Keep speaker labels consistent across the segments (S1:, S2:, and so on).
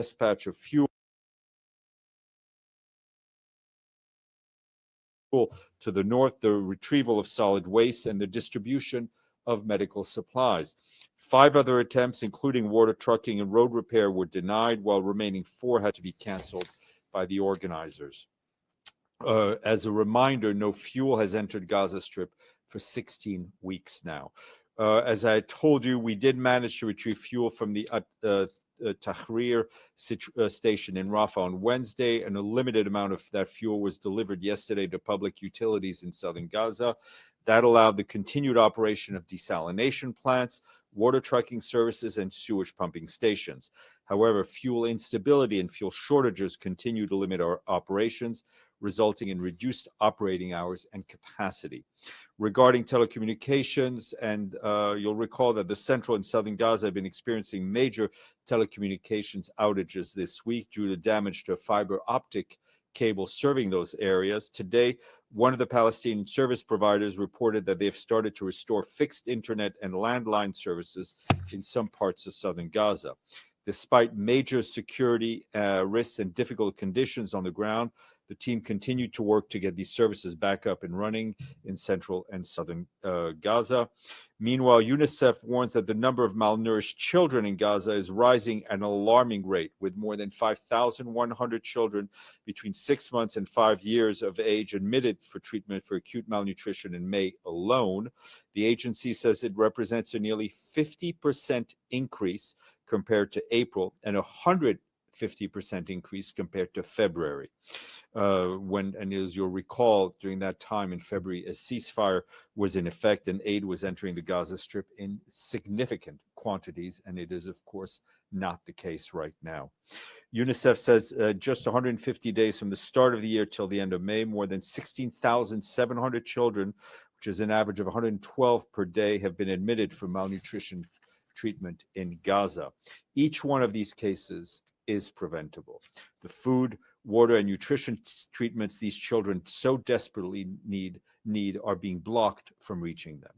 S1: dispatch of fuel to the north, the retrieval of solid waste, and the distribution of medical supplies. 5 other attempts, including water trucking and road repair, were denied, while remaining 4 had to be canceled by the organizers. As a reminder, no fuel has entered Gaza Strip for 16 weeks now. As I told you, we did manage to retrieve fuel from the Tahrir station in Rafah on Wednesday, and a limited amount of that fuel was delivered yesterday to public utilities in southern Gaza. That allowed the continued operation of desalination plants, water trucking services, and sewage pumping stations. However, fuel instability and fuel shortages continue to limit our operations, resulting in reduced operating hours and capacity. Regarding telecommunications, and you'll recall that the central and southern Gaza have been experiencing major telecommunications outages this week due to damage to a fiber optic cable serving those areas. Today, one of the Palestinian service providers reported that they've started to restore fixed internet and landline services in some parts of southern Gaza. Despite major security risks and difficult conditions on the ground, the team continued to work to get these services back up and running in central and southern Gaza. Meanwhile, UNICEF warns that the number of malnourished children in Gaza is rising at an alarming rate, with more than 5,100 children between 6 months and 5 years of age admitted for treatment for acute malnutrition in May alone. The agency says it represents a nearly 50% increase compared to April and a 150% increase compared to February. And as you'll recall, during that time in February, a ceasefire was in effect and aid was entering the Gaza Strip in significant quantities, and it is, of course, not the case right now. UNICEF says just 150 days from the start of the year till the end of May, more than 16,700 children, which is an average of 112 per day, have been admitted for malnutrition treatment in Gaza. Each one of these cases is preventable. The food, water, and nutrition treatments these children so desperately need are being blocked from reaching them.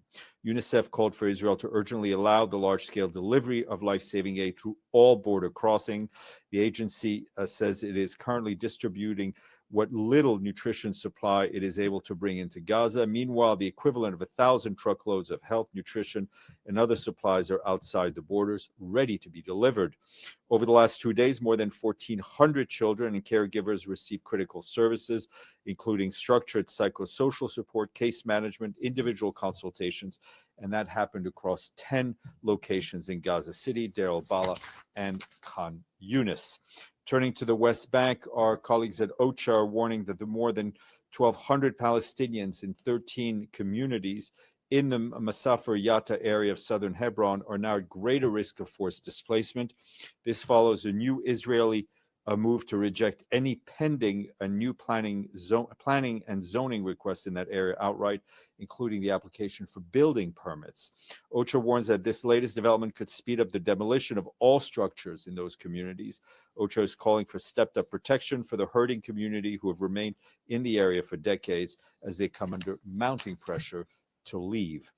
S1: UNICEF called for Israel to urgently allow the large-scale delivery of life-saving aid through all border crossing. The agency says it is currently distributing what little nutrition supply it is able to bring into Gaza. Meanwhile, the equivalent of 1,000 truckloads of health, nutrition, and other supplies are outside the borders, ready to be delivered. Over the last 2 days, more than 1,400 children and caregivers received critical services, including structured psychosocial support, case management, individual consultations, and that happened across 10 locations in Gaza City, Deir al-Balah, and Khan Yunis. Turning to the West Bank, our colleagues at OCHA are warning that the more than 1,200 Palestinians in 13 communities in the Masafer Yatta area of southern Hebron are now at greater risk of forced displacement. This follows a new Israeli move to reject any pending new planning and zoning requests in that area outright, including the application for building permits. OCHA warns that this latest development could speed up the demolition of all structures in those communities. OCHA is calling for stepped-up protection for the hurting community who have remained in the area for decades as they come under mounting pressure to leave.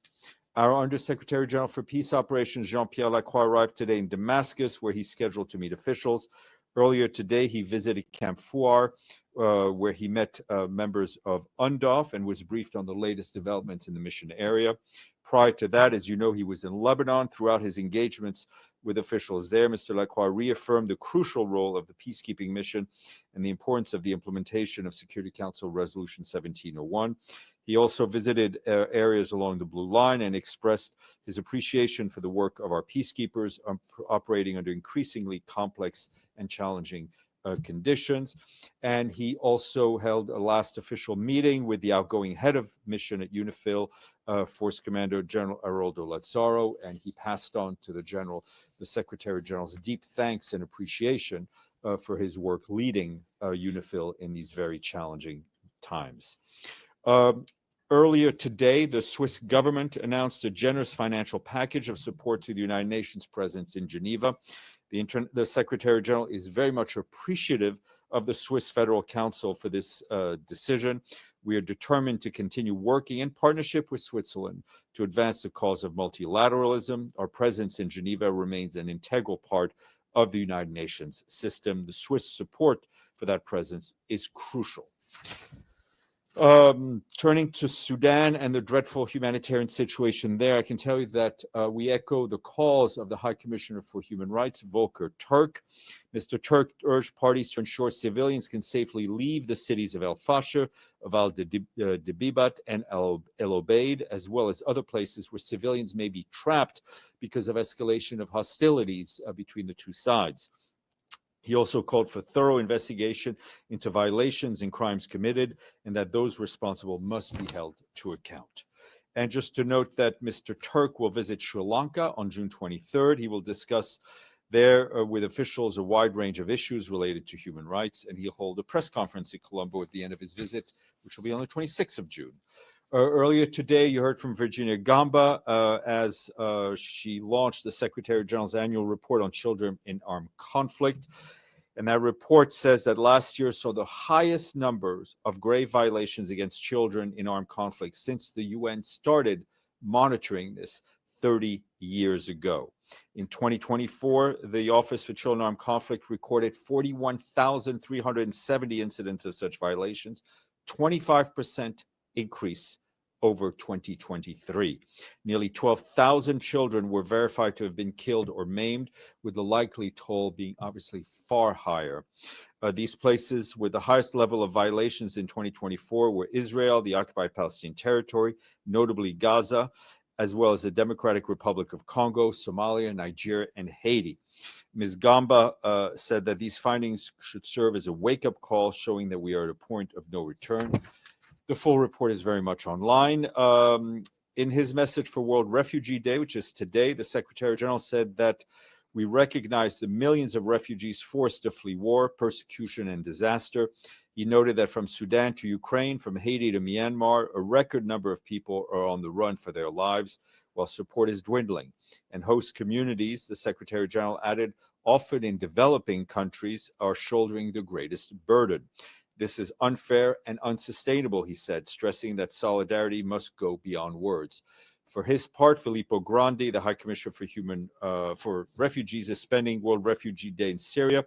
S1: Our Undersecretary General for Peace Operations, Jean-Pierre Lacroix, arrived today in Damascus, where he's scheduled to meet officials. Earlier today, he visited Camp Fuar, where he met members of UNDOF and was briefed on the latest developments in the mission area. Prior to that, as you know, he was in Lebanon. Throughout his engagements with officials there, Mr. Lacroix reaffirmed the crucial role of the peacekeeping mission and the importance of the implementation of Security Council Resolution 1701. He also visited areas along the Blue Line and expressed his appreciation for the work of our peacekeepers operating under increasingly complex and challenging conditions. And he also held a last official meeting with the outgoing head of mission at UNIFIL, Force Commander General Aroldo Lazzaro, and he passed on to the Secretary General's deep thanks and appreciation for his work leading UNIFIL in these very challenging times. Earlier today, the Swiss government announced a generous financial package of support to the United Nations presence in Geneva. The Secretary General is very much appreciative of the Swiss Federal Council for this decision. We are determined to continue working in partnership with Switzerland to advance the cause of multilateralism. Our presence in Geneva remains an integral part of the United Nations system. The Swiss support for that presence is crucial. Turning to Sudan and the dreadful humanitarian situation there, I can tell you that we echo the calls of the High Commissioner for Human Rights, Volker Turk. Mr. Turk urged parties to ensure civilians can safely leave the cities of El Fasher, of Al-Dabibat, and El Obeid, as well as other places where civilians may be trapped because of escalation of hostilities between the two sides. He also called for thorough investigation into violations and crimes committed, and that those responsible must be held to account. And just to note that Mr. Turk will visit Sri Lanka on June 23rd. He will discuss there with officials a wide range of issues related to human rights, and he'll hold a press conference in Colombo at the end of his visit, which will be on the 26th of June. Earlier today, you heard from Virginia Gamba as she launched the Secretary-General's annual report on children in armed conflict. And that report says that last year saw the highest numbers of grave violations against children in armed conflict since the UN started monitoring this 30 years ago. In 2024, the Office for Children in Armed Conflict recorded 41,370 incidents of such violations, 25% increase over 2023. Nearly 12,000 children were verified to have been killed or maimed, with the likely toll being obviously far higher. These places with the highest level of violations in 2024 were Israel, the occupied Palestinian territory, notably Gaza, as well as the Democratic Republic of Congo, Somalia, Nigeria, and Haiti. Ms. Gamba said that these findings should serve as a wake-up call, showing that we are at a point of no return. The full report is very much online. In his message for World Refugee Day, which is today, the Secretary General said that we recognize the millions of refugees forced to flee war, persecution, and disaster. He noted that from Sudan to Ukraine, from Haiti to Myanmar, a record number of people are on the run for their lives, while support is dwindling. And host communities, the Secretary General added, often in developing countries, are shouldering the greatest burden. This is unfair and unsustainable, he said, stressing that solidarity must go beyond words. For his part, Filippo Grandi, the High Commissioner for Refugees, is spending World Refugee Day in Syria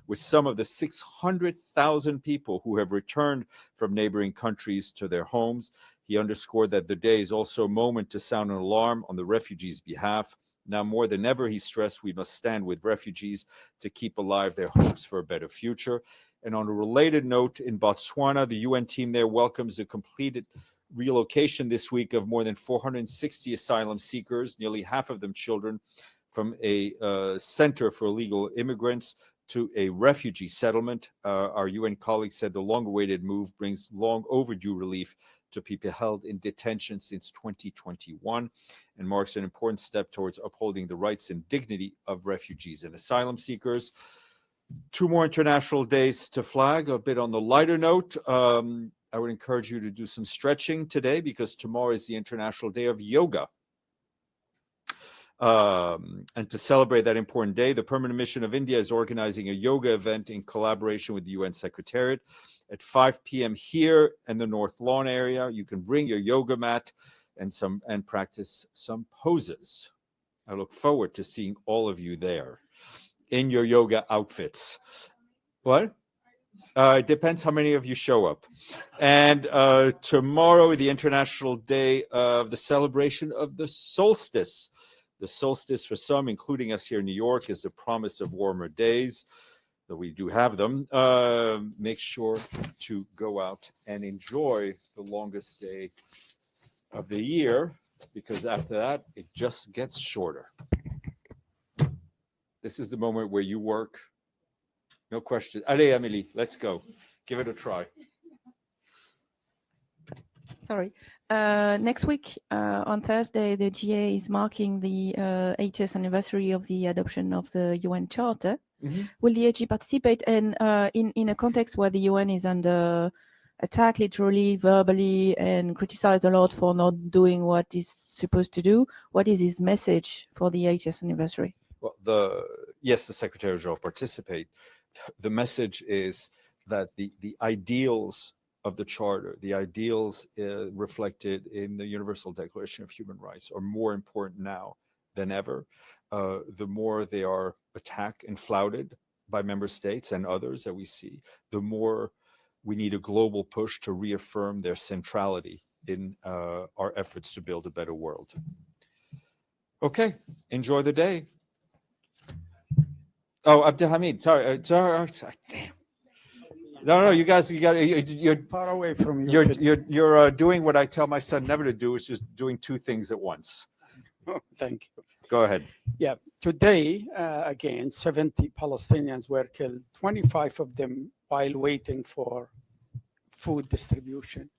S1: with some of the 600,000 people who have returned from neighboring countries to their homes. He underscored that the day is also a moment to sound an alarm on the refugees' behalf. Now more than ever, he stressed, we must stand with refugees to keep alive their hopes for a better future. And on a related note, in Botswana, the UN team there welcomes the completed relocation this week of more than 460 asylum seekers, nearly half of them children, from a center for illegal immigrants to a refugee settlement. Our UN colleagues said the long-awaited move brings long overdue relief to people held in detention since 2021 and marks an important step towards upholding the rights and dignity of refugees and asylum seekers. 2 more international days to flag. A bit on the lighter note, I would encourage you to do some stretching today because tomorrow is the International Day of Yoga. And to celebrate that important day, the Permanent Mission of India is organizing a yoga event in collaboration with the UN Secretariat at 5 p.m. here in the North Lawn area. You can bring your yoga mat and practice some poses. I look forward to seeing all of you there in your yoga outfits. What? It depends how many of you show up. And tomorrow, the International Day of the celebration of the solstice. The solstice for some, including us here in New York, is the promise of warmer days, though we do have them. Make sure to go out and enjoy the longest day of the year, because after that, it just gets shorter. This is the moment where you work. No question. Allez, Amélie, let's go. Give it a try.
S2: Sorry. Next week, on Thursday, the GA is marking the 80th anniversary of the adoption of the UN Charter. Mm-hmm. Will the AG participate in a context where the UN is under attack, literally, verbally, and criticized a lot for not doing what it's supposed to do? What is his message for the 80th anniversary?
S1: Well, yes, the Secretary General participate. The message is that the ideals of the Charter, the ideals reflected in the Universal Declaration of Human Rights, are more important now than ever. The more they are attacked and flouted by member states and others that we see, the more we need a global push to reaffirm their centrality in our efforts to build a better world. Okay, enjoy the day. Oh, Abdelhamid, sorry, damn. No, you guys, you're
S3: far away from you.
S1: You're doing what I tell my son never to do, is just doing two things at once.
S3: Oh, thank you.
S1: Go ahead.
S3: Yeah, today, again, 70 Palestinians were killed, 25 of them while waiting for food distribution.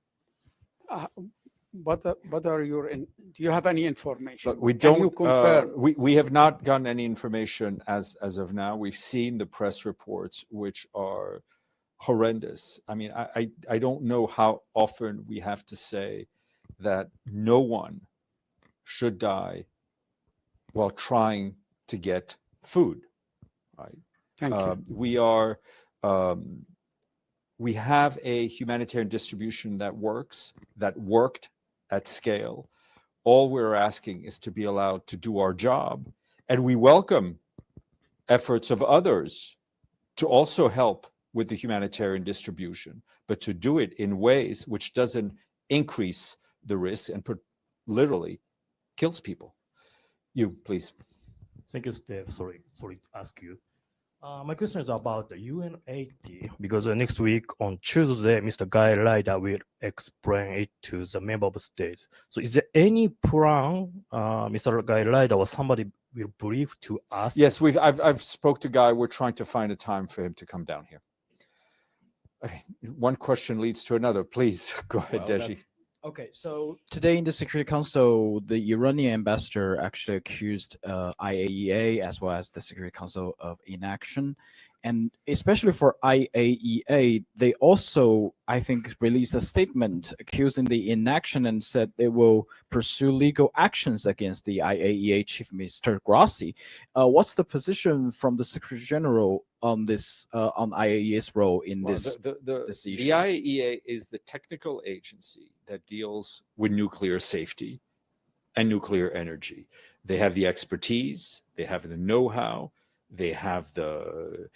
S3: What are your, do you have any information?
S1: Look, we
S3: Can
S1: don't,
S3: you confirm?
S1: we have not gotten any information as of now. We've seen the press reports, which are horrendous. I mean, I don't know how often we have to say that no one should die while trying to get food, right?
S3: Thank you.
S1: We have a humanitarian distribution that works, that worked at scale. All we're asking is to be allowed to do our job, and we welcome efforts of others to also help with the humanitarian distribution, but to do it in ways which doesn't increase the risk and literally kills people. You, please.
S4: Thank you, Steve. Sorry to ask you. My question is about the UN80, because next week on Tuesday, Mr. Guy Ryder will explain it to the member of states. So is there any plan, Mr. Guy Ryder or somebody will brief to us?
S1: Yes, I've spoke to Guy. We're trying to find a time for him to come down here. One question leads to another. Please go ahead, Deji.
S5: Okay, so today in the Security Council, the Iranian ambassador actually accused IAEA as well as the Security Council of inaction. And especially for IAEA, they also, I think, released a statement accusing the inaction and said they will pursue legal actions against the IAEA Chief Mr. Grossi. What's the position from the Secretary General on this, on IAEA's role in this issue?
S1: The IAEA is the technical agency that deals with nuclear safety and nuclear energy. They have the expertise, they have the know-how, they have the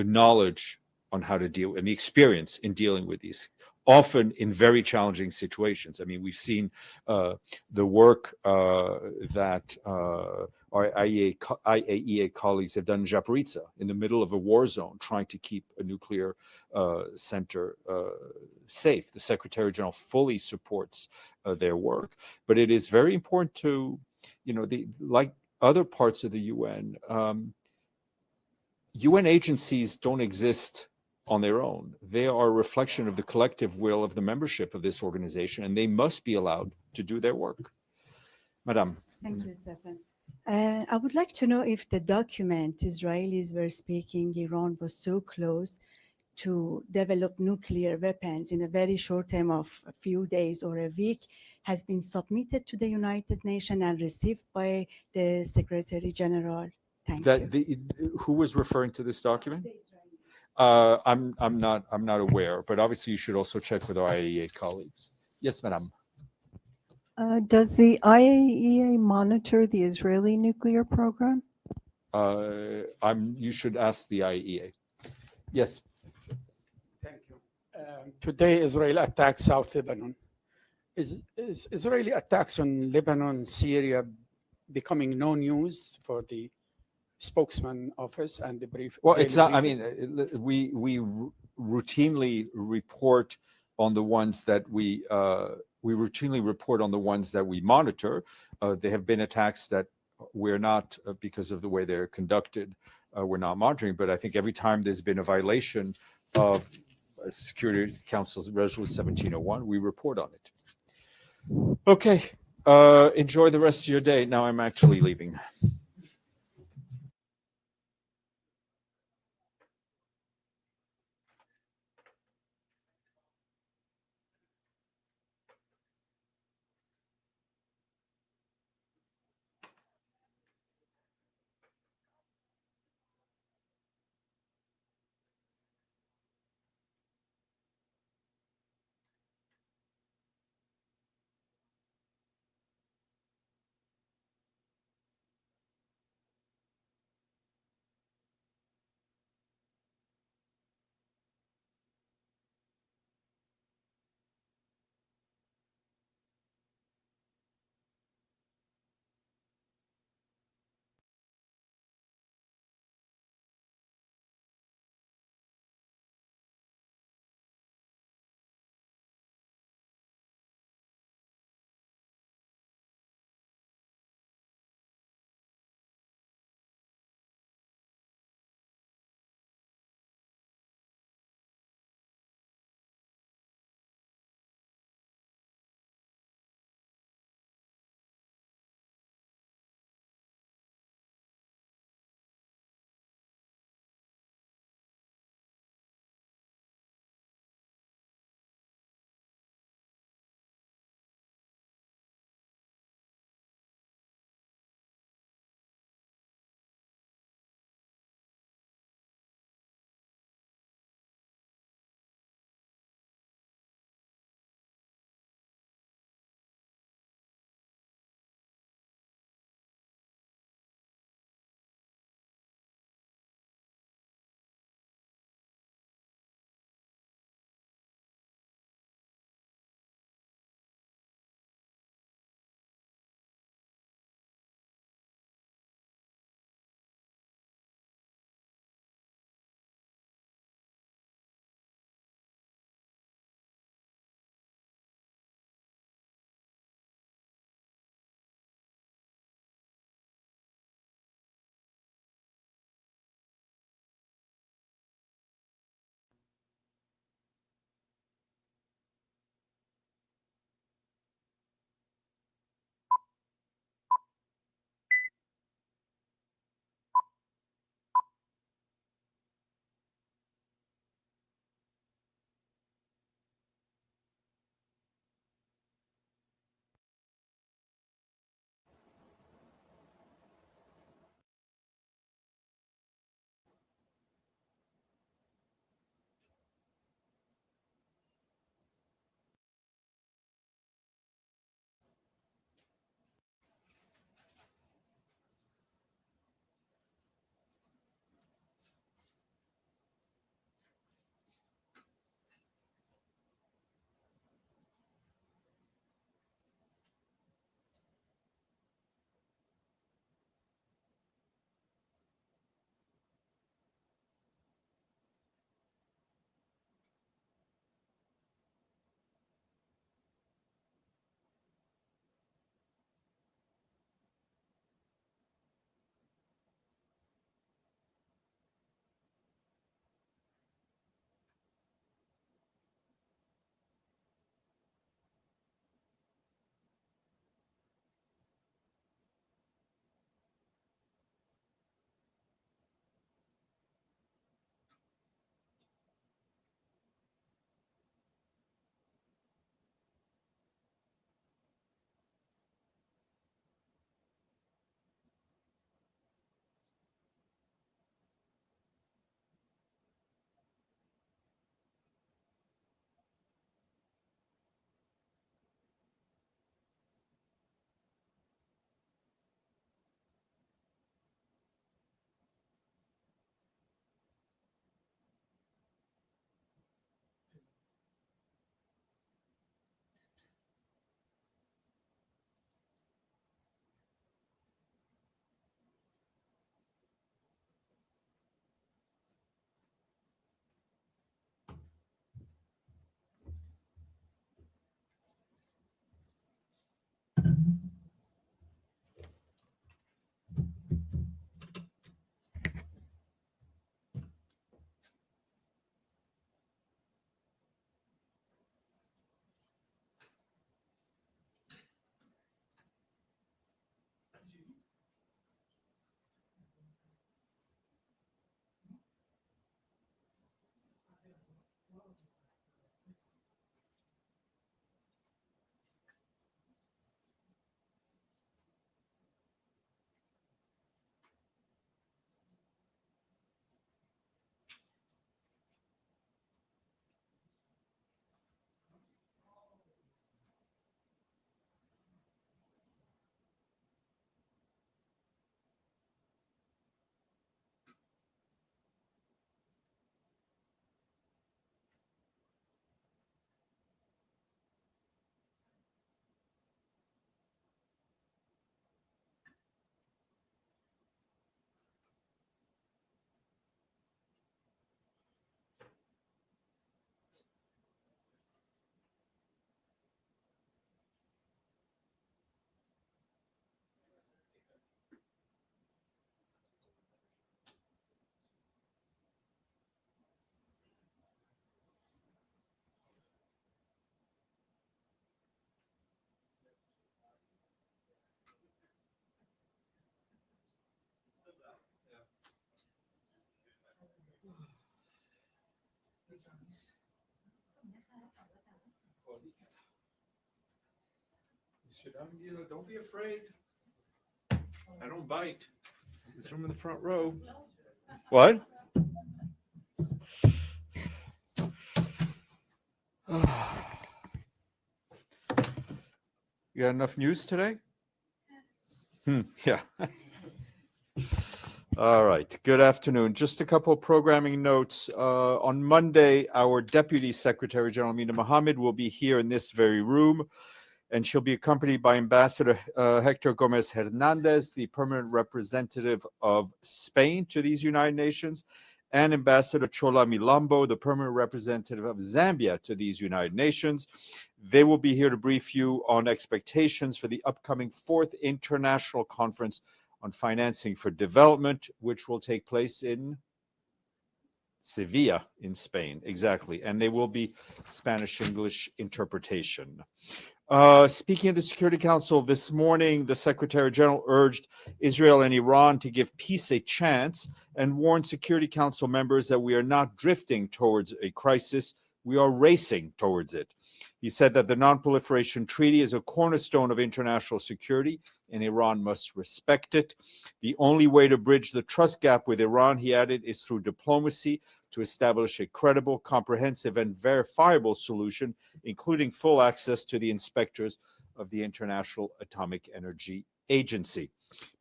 S1: knowledge on how to deal and the experience in dealing with these, often in very challenging situations. I mean, we've seen the work that our IAEA colleagues have done in Zaporizhzhia, in the middle of a war zone, trying to keep a nuclear center safe. The Secretary-General fully supports their work, but it is very important to, like other parts of the UN, UN agencies don't exist on their own. They are a reflection of the collective will of the membership of this organization, and they must be allowed to do their work. Madame.
S6: Thank you, Stefan. I would like to know if the document Israelis were speaking Iran was so close to develop nuclear weapons in a very short time of a few days or a week has been submitted to the United Nations and received by the Secretary General. Thank you.
S1: Who was referring to this document? I'm not aware, but obviously you should also check with our IAEA colleagues. Yes, Madam.
S7: Does the IAEA monitor the Israeli nuclear program?
S1: You should ask the IAEA. Yes.
S3: Thank you. Today, Israel attacked South Lebanon. Is Israeli attacks on Lebanon, Syria becoming no news for the spokesman office and the brief?
S1: Well, it's not. I mean, we routinely report on the ones that we routinely report on the ones that we monitor. There have been attacks that we're not, because of the way they're conducted, we're not monitoring. But I think every time there's been a violation of Security Council's Resolution 1701, we report on it. Okay. Enjoy the rest of your day. Now I'm actually leaving. Don't be afraid. I don't bite. It's from in the front row. What? You got enough news today? Yeah. All right. Good afternoon. Just a couple of programming notes. On Monday, our Deputy Secretary-General Amina Mohammed will be here in this very room, and she'll be accompanied by Ambassador Hector Gomez Hernandez, the permanent representative of Spain to these United Nations, and Ambassador Chola Milambo, the permanent representative of Zambia to these United Nations. They will be here to brief you on expectations for the upcoming 4th International Conference on Financing for Development, which will take place in Sevilla in Spain. Exactly. And they will be Spanish-English interpretation. Speaking of the Security Council this morning, the Secretary General urged Israel and Iran to give peace a chance and warned Security Council members that we are not drifting towards a crisis, we are racing towards it. He said that the Non-Proliferation Treaty is a cornerstone of international security and Iran must respect it. The only way to bridge the trust gap with Iran, he added, is through diplomacy to establish a credible, comprehensive, and verifiable solution, including full access to the inspectors of the International Atomic Energy Agency.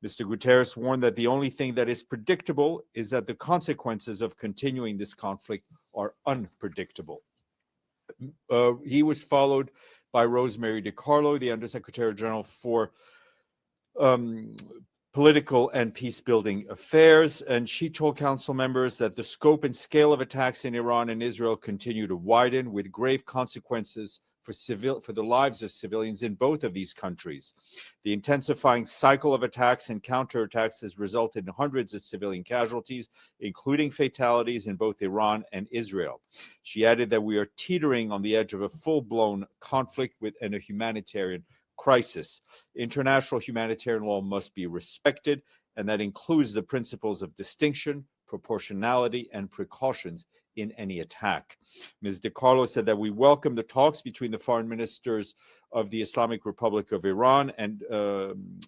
S1: Mr. Guterres warned that the only thing that is predictable is that the consequences of continuing this conflict are unpredictable. He was followed by Rosemary DiCarlo, the Undersecretary General for Political and Peace-Building Affairs, and she told council members that the scope and scale of attacks in Iran and Israel continue to widen, with grave consequences for the lives of civilians in both of these countries. The intensifying cycle of attacks and counterattacks has resulted in hundreds of civilian casualties, including fatalities in both Iran and Israel. She added that we are teetering on the edge of a full-blown conflict and a humanitarian crisis. International humanitarian law must be respected, and that includes the principles of distinction, proportionality, and precautions in any attack. Ms. DiCarlo said that we welcome the talks between the foreign ministers of the Islamic Republic of Iran and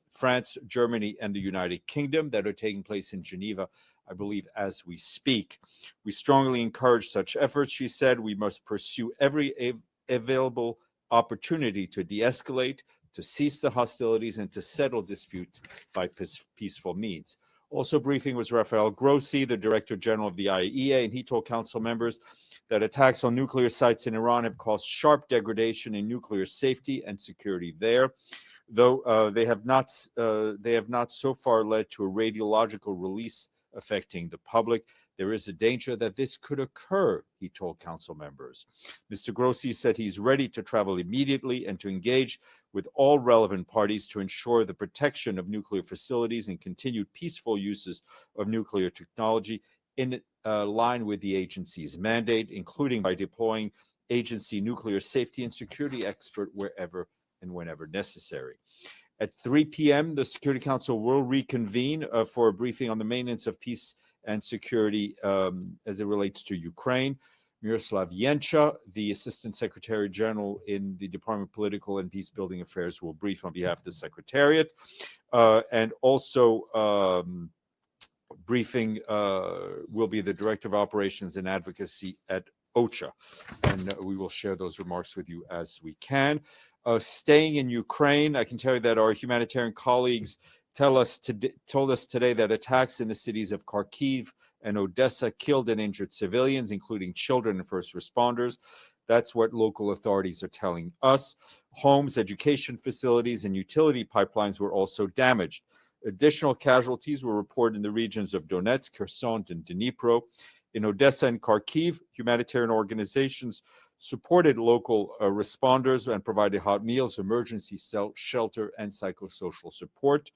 S1: France, Germany, and the United Kingdom that are taking place in Geneva, I believe, as we speak. We strongly encourage such efforts, she said. We must pursue every available opportunity to de-escalate, to cease the hostilities, and to settle disputes by peaceful means. Also briefing was Rafael Grossi, the Director General of the IAEA, and he told council members that attacks on nuclear sites in Iran have caused sharp degradation in nuclear safety and security there, though they have not so far led to a radiological release affecting the public. There is a danger that this could occur, he told council members. Mr. Grossi said he's ready to travel immediately and to engage with all relevant parties to ensure the protection of nuclear facilities and continued peaceful uses of nuclear technology in line with the agency's mandate, including by deploying agency nuclear safety and security expert wherever and whenever necessary. At 3 p.m., the Security Council will reconvene for a briefing on the maintenance of peace and security as it relates to Ukraine. Miroslav Yencha, the Assistant Secretary General in the Department of Political and Peace-Building Affairs, will brief on behalf of the Secretariat. And also briefing will be the Director of Operations and Advocacy at OCHA. And we will share those remarks with you as we can. Staying in Ukraine, I can tell you that our humanitarian colleagues told us today that attacks in the cities of Kharkiv and Odessa killed and injured civilians, including children and first responders. That's what local authorities are telling us. Homes, education facilities, and utility pipelines were also damaged. Additional casualties were reported in the regions of Donetsk, Kherson, and Dnipro. In Odessa and Kharkiv, humanitarian organizations supported local responders and provided hot meals, emergency shelter, and psychosocial support.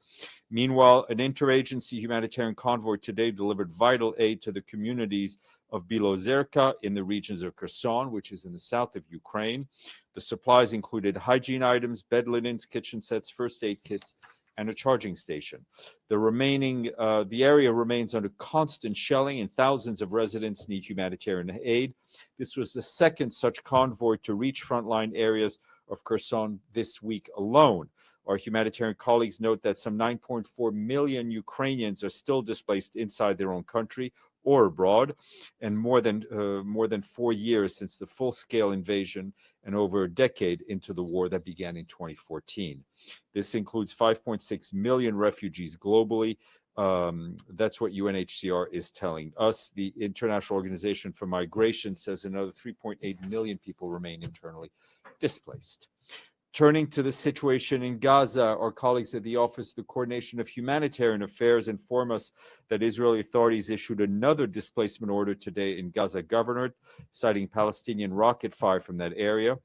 S1: Meanwhile, an interagency humanitarian convoy today delivered vital aid to the communities of Bilozerka in the regions of Kherson, which is in the south of Ukraine. The supplies included hygiene items, bed linens, kitchen sets, first aid kits, and a charging station. The area remains under constant shelling, and thousands of residents need humanitarian aid. This was the second such convoy to reach frontline areas of Kherson this week alone. Our humanitarian colleagues note that some 9.4 million Ukrainians are still displaced inside their own country or abroad, and more than 4 years since the full-scale invasion and over a decade into the war that began in 2014. This includes 5.6 million refugees globally. That's what UNHCR is telling us. The International Organization for Migration says another 3.8 million people remain internally displaced. Turning to the situation in Gaza, our colleagues at the Office of the Coordination of Humanitarian Affairs inform us that Israeli authorities issued another displacement order today in Gaza Governorate, citing Palestinian rocket fire from that area.